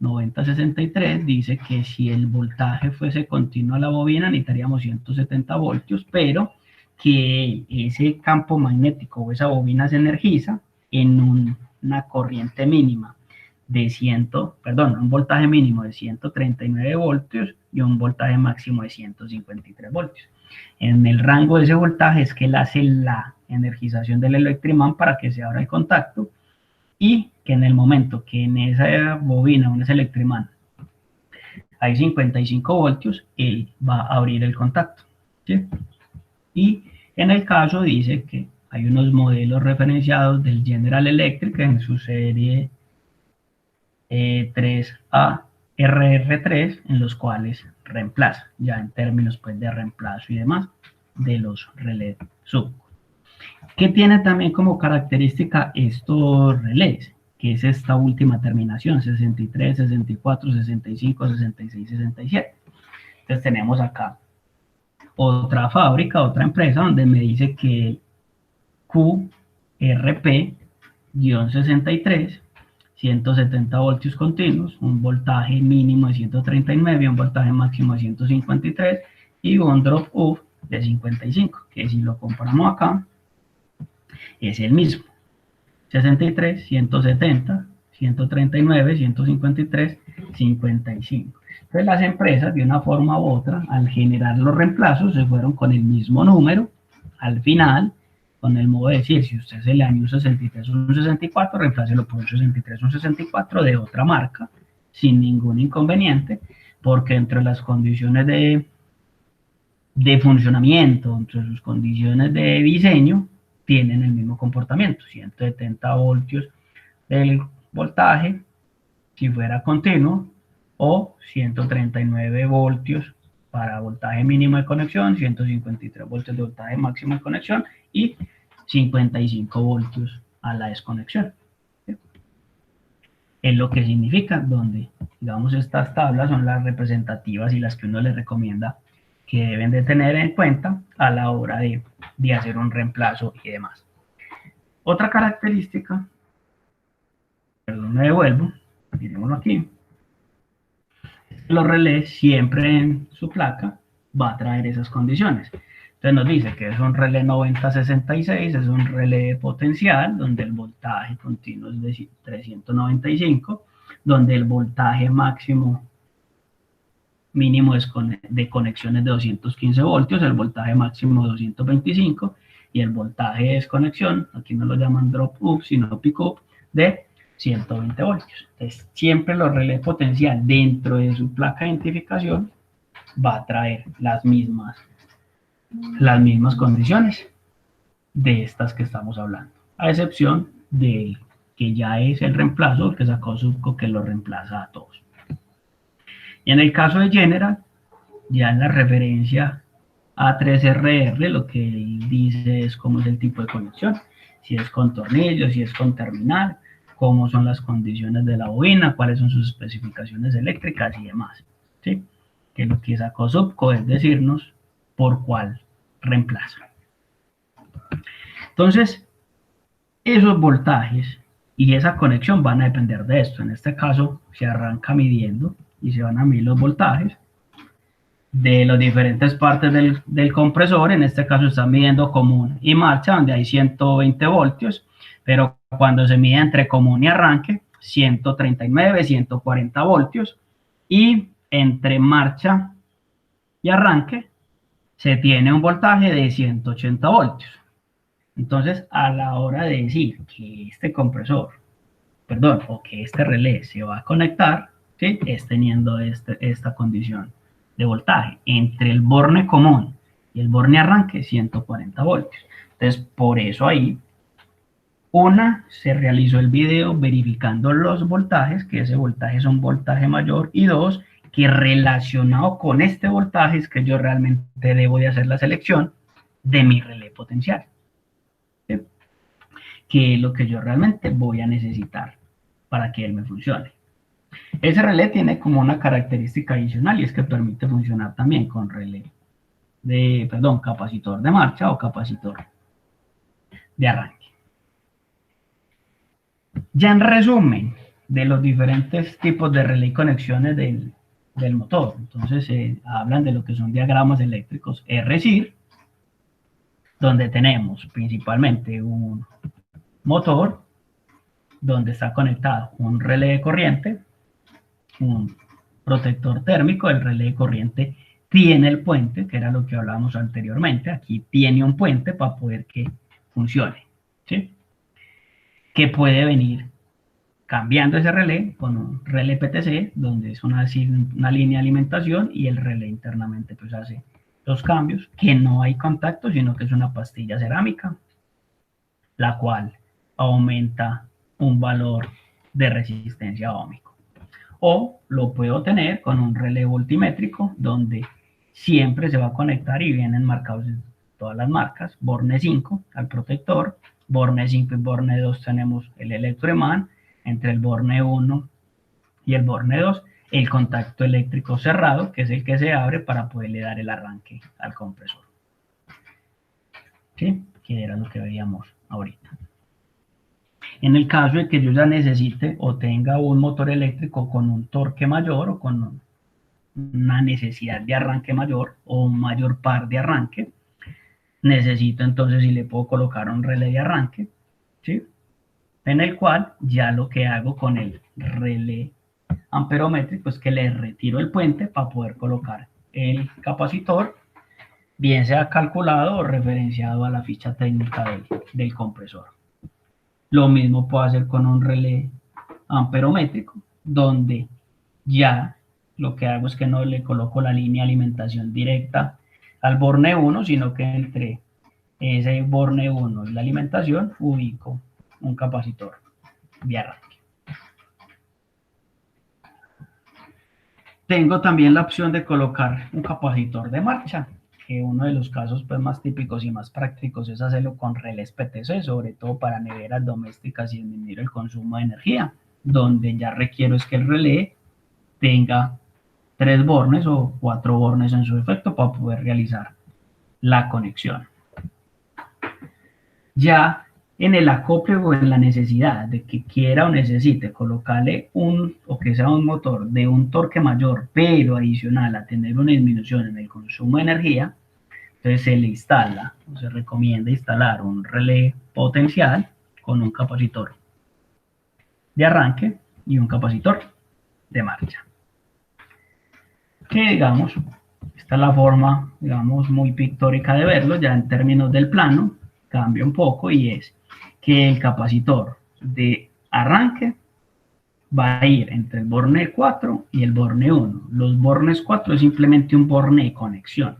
S1: 9063 dice que si el voltaje fuese continuo a la bobina, necesitaríamos 170 voltios, pero que ese campo magnético o esa bobina se energiza en una corriente mínima de un voltaje mínimo de 139 voltios y un voltaje máximo de 153 voltios. En el rango de ese voltaje es que él hace la energización del electroimán para que se abra el contacto, y que en el momento que en esa bobina o en ese electroimán hay 55 voltios, él va a abrir el contacto, ¿sí? Y en el caso dice que hay unos modelos referenciados del General Electric en su serie 3A RR3, en los cuales reemplaza, ya en términos pues de reemplazo y demás, de los relés Subco. ¿Qué tiene también como característica estos relés? Que es esta última terminación, 63, 64, 65, 66, 67. Entonces tenemos acá otra fábrica, otra empresa, donde me dice que QRP-63, 170 voltios continuos, un voltaje mínimo de 139, un voltaje máximo de 153 y un drop off de 55, que si lo comparamos acá, es el mismo. 63, 170, 139, 153, 55. Entonces las empresas, de una forma u otra, al generar los reemplazos, se fueron con el mismo número, al final, con el modo de decir, si usted se le añade un 63 o un 64, reemplácelo por un 63 o un 64 de otra marca, sin ningún inconveniente, porque entre las condiciones de funcionamiento, entre sus condiciones de diseño, tienen el mismo comportamiento, 170 voltios del voltaje, si fuera continuo, o 139 voltios para voltaje mínimo de conexión, 153 voltios de voltaje máximo de conexión y 55 voltios a la desconexión. ¿Sí? Es lo que significa, donde, digamos, estas tablas son las representativas y las que uno le recomienda que deben de tener en cuenta a la hora de hacer un reemplazo y demás. Otra característica, perdón, me devuelvo, mirémoslo aquí, los relés siempre en su placa va a traer esas condiciones. Entonces nos dice que es un relé 9066, es un relé potencial, donde el voltaje continuo es de 395, donde el voltaje máximo mínimo de conexión es de 215 voltios, el voltaje máximo 225 y el voltaje de desconexión, aquí no lo llaman drop up, sino pick up, de 120 voltios. Entonces, siempre los relés potencial dentro de su placa de identificación va a traer las mismas condiciones de estas que estamos hablando, a excepción del que ya es el reemplazo, el que sacó Subco, que lo reemplaza a todos. Y en el caso de General, ya en la referencia A3RR, lo que él dice es cómo es el tipo de conexión, si es con tornillos, si es con terminal, cómo son las condiciones de la bobina, cuáles son sus especificaciones eléctricas y demás. ¿Sí? Que lo que sacó Subco es decirnos por cuál reemplazo. Entonces, esos voltajes y esa conexión van a depender de esto. En este caso, se arranca midiendo y se van a medir los voltajes de las diferentes partes del compresor. En este caso está midiendo común y marcha, donde hay 120 voltios, pero cuando se mide entre común y arranque, 139, 140 voltios, y entre marcha y arranque se tiene un voltaje de 180 voltios. Entonces, a la hora de decir que este compresor, perdón, o que este relé se va a conectar, ¿sí? Es teniendo esta condición de voltaje entre el borne común y el borne arranque, 140 voltios. Entonces, por eso ahí, se realizó el video verificando los voltajes, que ese voltaje es un voltaje mayor, y dos, que relacionado con este voltaje es que yo realmente debo de hacer la selección de mi relé potencial, ¿sí? Que es lo que yo realmente voy a necesitar para que él me funcione. Ese relé tiene como una característica adicional y es que permite funcionar también con relé de, perdón, capacitor de marcha o capacitor de arranque. Ya en resumen de los diferentes tipos de relé y conexiones del motor, entonces hablan de lo que son diagramas eléctricos RSIR, donde tenemos principalmente un motor, donde está conectado un relé de corriente, un protector térmico. El relé de corriente tiene el puente, que era lo que hablábamos anteriormente. Aquí tiene un puente para poder que funcione, ¿sí? Que puede venir cambiando ese relé con un relé PTC, donde es una línea de alimentación y el relé internamente pues hace los cambios, que no hay contacto, sino que es una pastilla cerámica, la cual aumenta un valor de resistencia ohmico. O lo puedo tener con un relé voltimétrico, donde siempre se va a conectar y vienen marcados en todas las marcas, Borne 5 al protector, Borne 5 y Borne 2 tenemos el electroimán, entre el Borne 1 y el Borne 2, el contacto eléctrico cerrado, que es el que se abre para poderle dar el arranque al compresor, ¿sí? Que era lo que veíamos ahorita. En el caso de que yo ya necesite o tenga un motor eléctrico con un torque mayor o con una necesidad de arranque mayor o un mayor par de arranque, necesito entonces si le puedo colocar un relé de arranque, ¿sí? En el cual ya lo que hago con el relé amperométrico es que le retiro el puente para poder colocar el capacitor, bien sea calculado o referenciado a la ficha técnica del compresor. Lo mismo puedo hacer con un relé amperométrico, donde ya lo que hago es que no le coloco la línea de alimentación directa al borne 1, sino que entre ese borne 1 y la alimentación ubico un capacitor de arranque. Tengo también la opción de colocar un capacitor de marcha, que uno de los casos pues, más típicos y más prácticos es hacerlo con relés PTC, sobre todo para neveras domésticas y disminuir el consumo de energía, donde ya requiero es que el relé tenga 3 bornes o 4 bornes en su efecto para poder realizar la conexión. Ya en el acople o en la necesidad de que quiera o necesite colocarle o que sea un motor de un torque mayor, pero adicional a tener una disminución en el consumo de energía, entonces se le instala o se recomienda instalar un relé potencial con un capacitor de arranque y un capacitor de marcha. Que digamos, esta es la forma, digamos, muy pictórica de verlo, ya en términos del plano, cambia un poco y es que el capacitor de arranque va a ir entre el borne 4 y el borne 1. Los bornes 4 es simplemente un borne de conexión,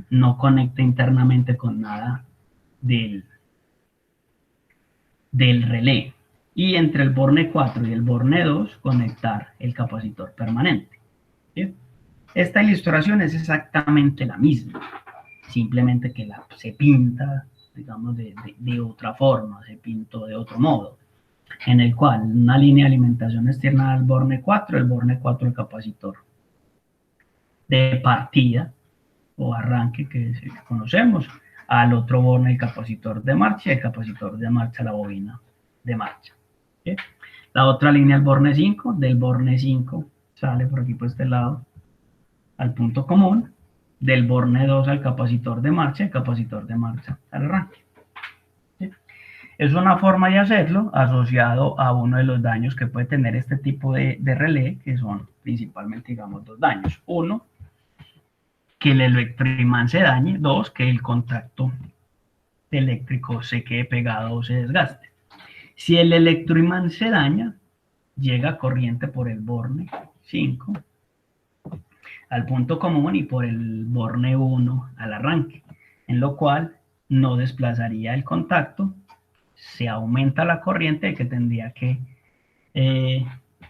S1: no conecta internamente con nada del relé. Y entre el borne 4 y el borne 2 conectar el capacitor permanente, ¿sí? Esta ilustración es exactamente la misma, simplemente que se pinta, digamos, de otra forma, se pintó de otro modo, en el cual una línea de alimentación externa al borne 4, el borne 4 el capacitor de partida o arranque que conocemos, al otro borne el capacitor de marcha y el capacitor de marcha la bobina de marcha, ¿sí? La otra línea el borne 5, del borne 5 sale por aquí por este lado al punto común, del borne 2 al capacitor de marcha, el capacitor de marcha al arranque, ¿sí? Es una forma de hacerlo asociado a uno de los daños que puede tener este tipo de relé, que son principalmente, digamos, 2 daños. Uno, que el electroimán se dañe. 2, que el contacto eléctrico se quede pegado o se desgaste. Si el electroimán se daña, llega corriente por el borne 5 al punto común y por el borne 1 al arranque, en lo cual no desplazaría el contacto, se aumenta la corriente que tendría que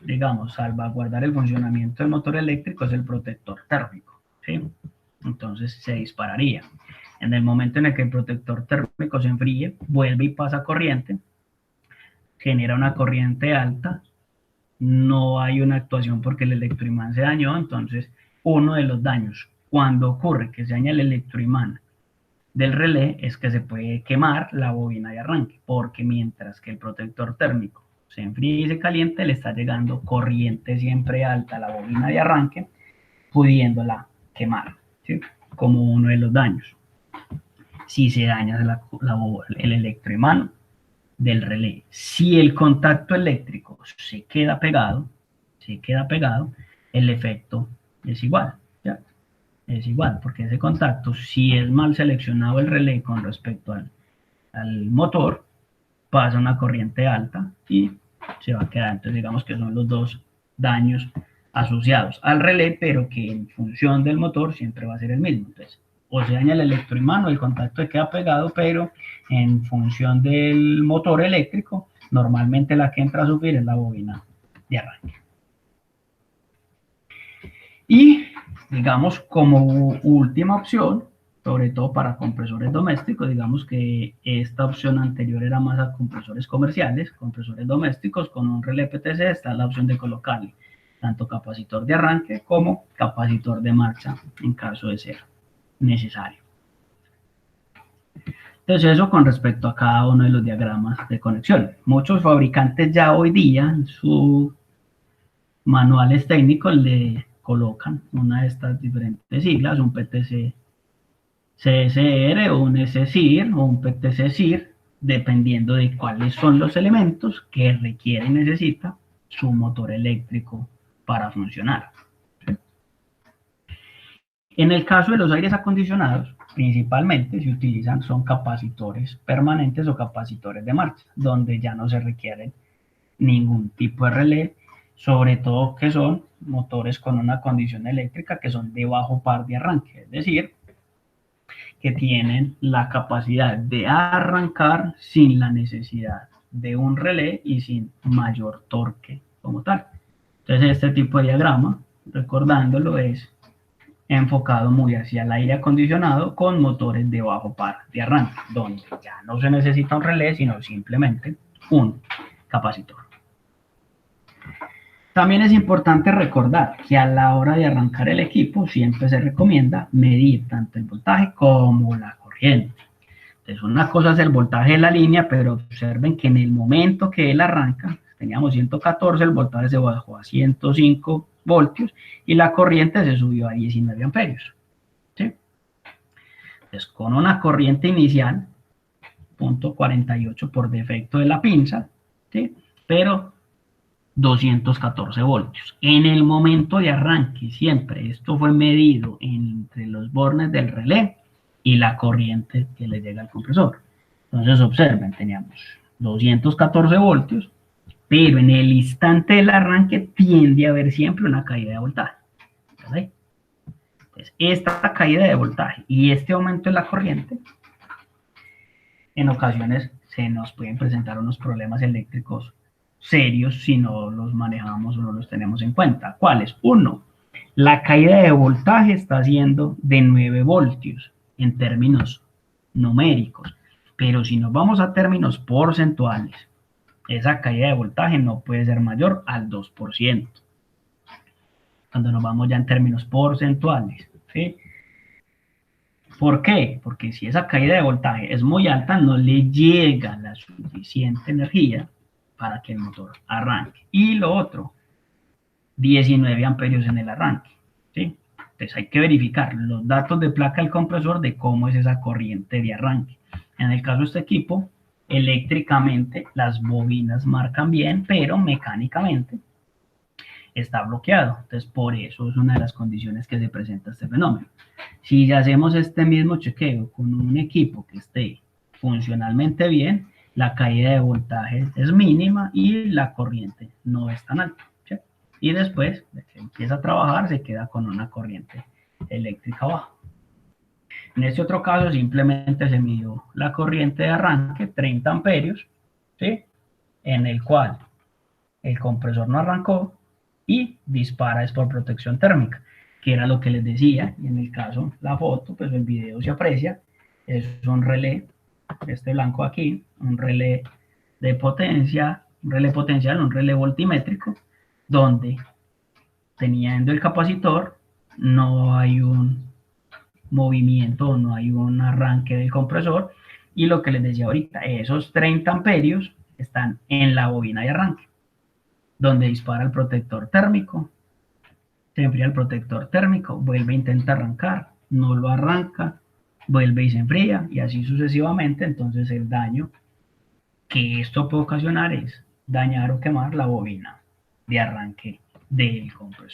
S1: digamos, salvaguardar el funcionamiento del motor eléctrico es el protector térmico, ¿sí? Entonces se dispararía. En el momento en el que el protector térmico se enfríe, vuelve y pasa corriente, genera una corriente alta, no hay una actuación porque el electroimán se dañó, entonces uno de los daños cuando ocurre que se daña el electroimán del relé es que se puede quemar la bobina de arranque, porque mientras que el protector térmico se enfría y se caliente, le está llegando corriente siempre alta a la bobina de arranque, pudiéndola quemar, ¿sí? Como uno de los daños. Si se daña el electroimán del relé, si el contacto eléctrico se queda pegado, el efecto es igual, ¿ya? Es igual, porque ese contacto, si es mal seleccionado el relé con respecto al motor, pasa una corriente alta y se va a quedar. Entonces, digamos que son los dos daños asociados al relé, pero que en función del motor siempre va a ser el mismo. Entonces, o se daña el electroimán o el contacto se queda pegado, pero en función del motor eléctrico, normalmente la que entra a sufrir es la bobina de arranque. Y, digamos, como última opción, sobre todo para compresores domésticos, digamos que esta opción anterior era más a compresores comerciales, compresores domésticos con un relé PTC, está la opción de colocarle tanto capacitor de arranque como capacitor de marcha en caso de ser necesario. Entonces eso con respecto a cada uno de los diagramas de conexión. Muchos fabricantes ya hoy día en sus manuales técnicos le colocan una de estas diferentes siglas, un PTC CSR o un SCIR o un PTC CIR, dependiendo de cuáles son los elementos que requiere y necesita su motor eléctrico para funcionar. ¿Sí? En el caso de los aires acondicionados, principalmente se utilizan son capacitores permanentes o capacitores de marcha, donde ya no se requieren ningún tipo de relé, sobre todo que son motores con una condición eléctrica que son de bajo par de arranque, es decir, que tienen la capacidad de arrancar sin la necesidad de un relé y sin mayor torque como tal. Entonces este tipo de diagrama, recordándolo, es enfocado muy hacia el aire acondicionado con motores de bajo par de arranque, donde ya no se necesita un relé, sino simplemente un capacitor. También es importante recordar que a la hora de arrancar el equipo siempre se recomienda medir tanto el voltaje como la corriente. Entonces una cosa es el voltaje de la línea, pero observen que en el momento que él arranca, teníamos 114, el voltaje se bajó a 105 voltios y la corriente se subió a 19 amperios. ¿Sí? Entonces con una corriente inicial, 0.48 por defecto de la pinza, ¿sí? Pero 214 voltios. En el momento de arranque, siempre esto fue medido entre los bornes del relé y la corriente que le llega al compresor. Entonces observen, teníamos 214 voltios, pero en el instante del arranque tiende a haber siempre una caída de voltaje. ¿Sí? Entonces, esta caída de voltaje y este aumento de la corriente, en ocasiones se nos pueden presentar unos problemas eléctricos serios si no los manejamos o no los tenemos en cuenta. ¿Cuáles? Uno, la caída de voltaje está siendo de 9 voltios en términos numéricos, pero si nos vamos a términos porcentuales, esa caída de voltaje no puede ser mayor al 2%. Cuando nos vamos ya en términos porcentuales, ¿sí? ¿Por qué? Porque si esa caída de voltaje es muy alta, no le llega la suficiente energía para que el motor arranque. Y lo otro, 19 amperios en el arranque, ¿sí? Entonces hay que verificar los datos de placa del compresor de cómo es esa corriente de arranque. En el caso de este equipo, eléctricamente las bobinas marcan bien, pero mecánicamente está bloqueado. Entonces por eso es una de las condiciones que se presenta este fenómeno. Si hacemos este mismo chequeo con un equipo que esté funcionalmente bien, la caída de voltaje es mínima y la corriente no es tan alta. ¿Sí? Y después de que empieza a trabajar, se queda con una corriente eléctrica baja. En este otro caso, simplemente se midió la corriente de arranque, 30 amperios, ¿sí? En el cual el compresor no arrancó y dispara es por protección térmica, que era lo que les decía, y en el caso, la foto, pues el video se aprecia, es un relé, este blanco aquí, un relé de potencia, un relé potencial, un relé voltimétrico, donde teniendo el capacitor, no hay un movimiento, no hay un arranque del compresor, y lo que les decía ahorita, esos 30 amperios están en la bobina de arranque, donde dispara el protector térmico, se enfría el protector térmico, vuelve a intentar arrancar, no lo arranca, vuelve y se enfría, y así sucesivamente. Entonces el daño que esto puede ocasionar es dañar o quemar la bobina de arranque del compresor.